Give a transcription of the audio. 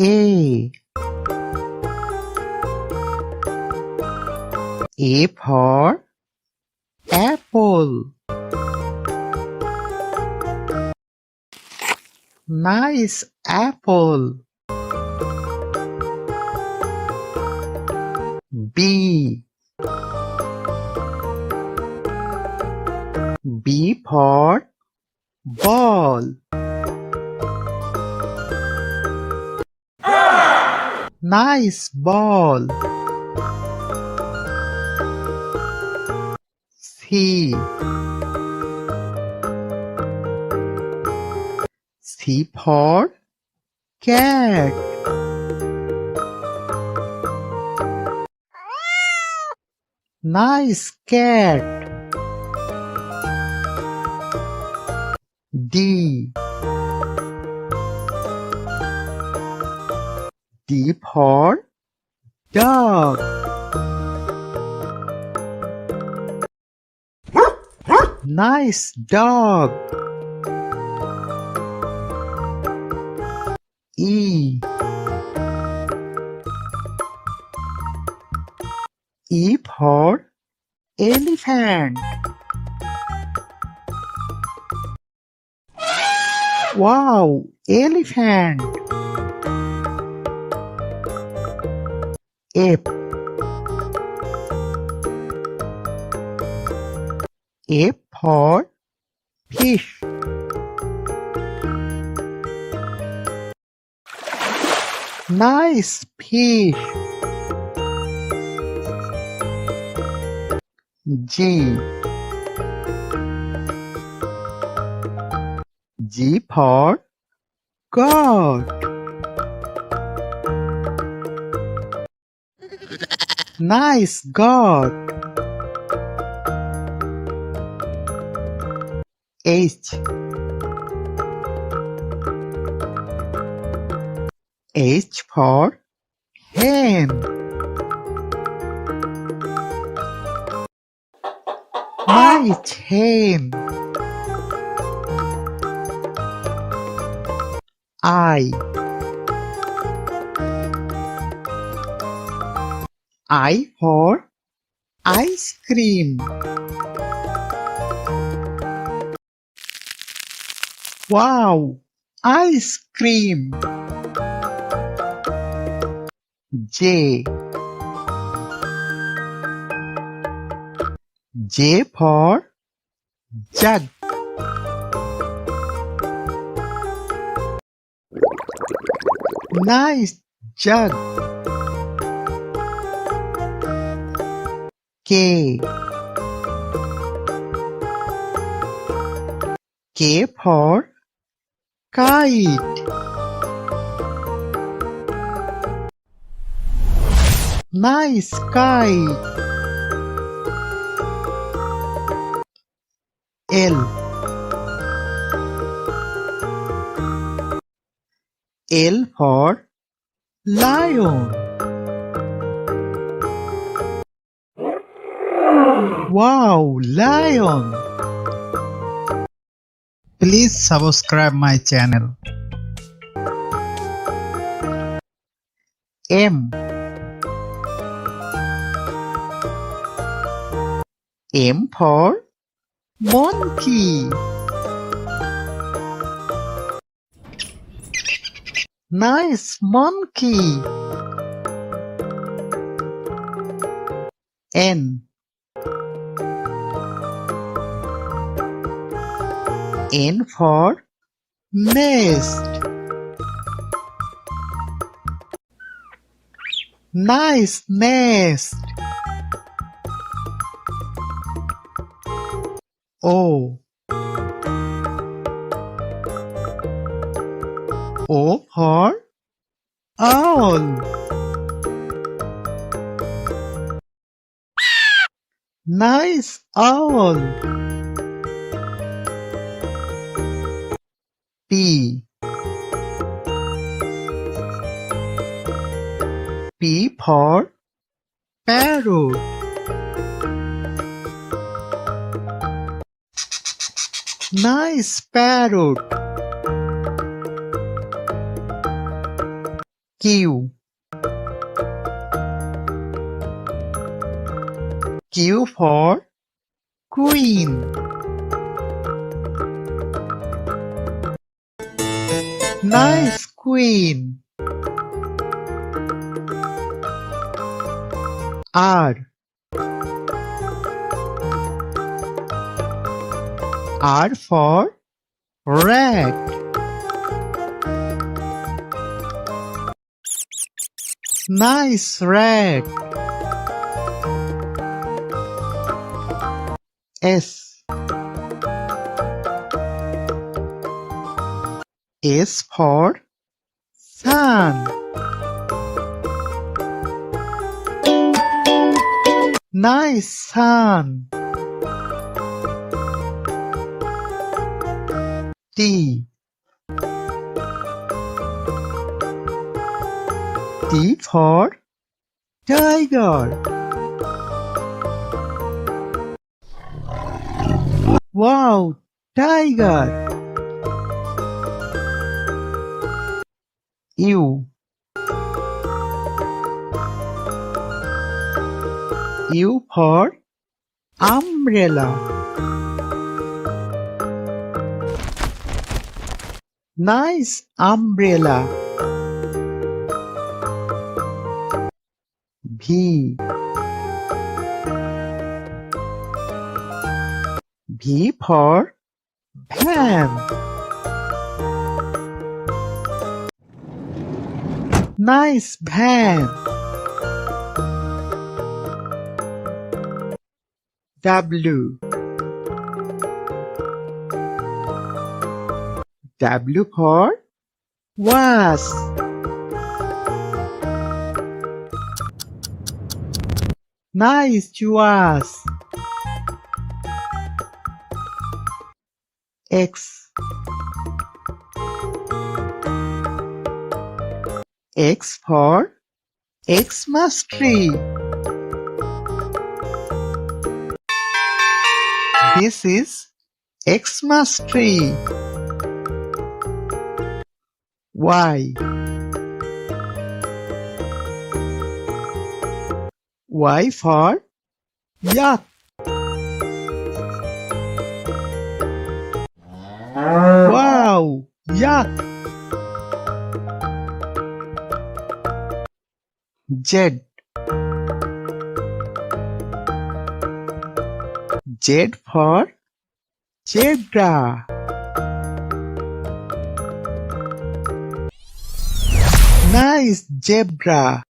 A. A for apple. Nice apple. B. B for ball. Nice ball. C. C for cat. Nice cat. D. D for dog. Nice dog. E. E for elephant. Wow, elephant. F. F for fish. Nice fish. G. G for goat. Nice goat. H. H for hen. Nice hen. I. I for ice cream. Wow, ice cream. J. J for jug. Nice jug. K. K for kite. Nice kite. L. L for lion. Wow, lion. Please subscribe my channel. M. M for monkey. Nice monkey. N. N for nest. Nice nest. O. O for owl. Nice owl. P. P for parrot. Nice parrot. Q. Q for Queen. Nice queen. R. R for rat. Nice rat. S. S for sun. Nice sun. T. T for tiger. Wow, tiger. U. U for umbrella. Nice umbrella. V. V for van. Nice van. W. W for wasp. Nice wasp. X. X for Xmas tree. This is Xmas tree. Y. Y for yak. Wow, yak. Z. Z for zebra. Nice zebra.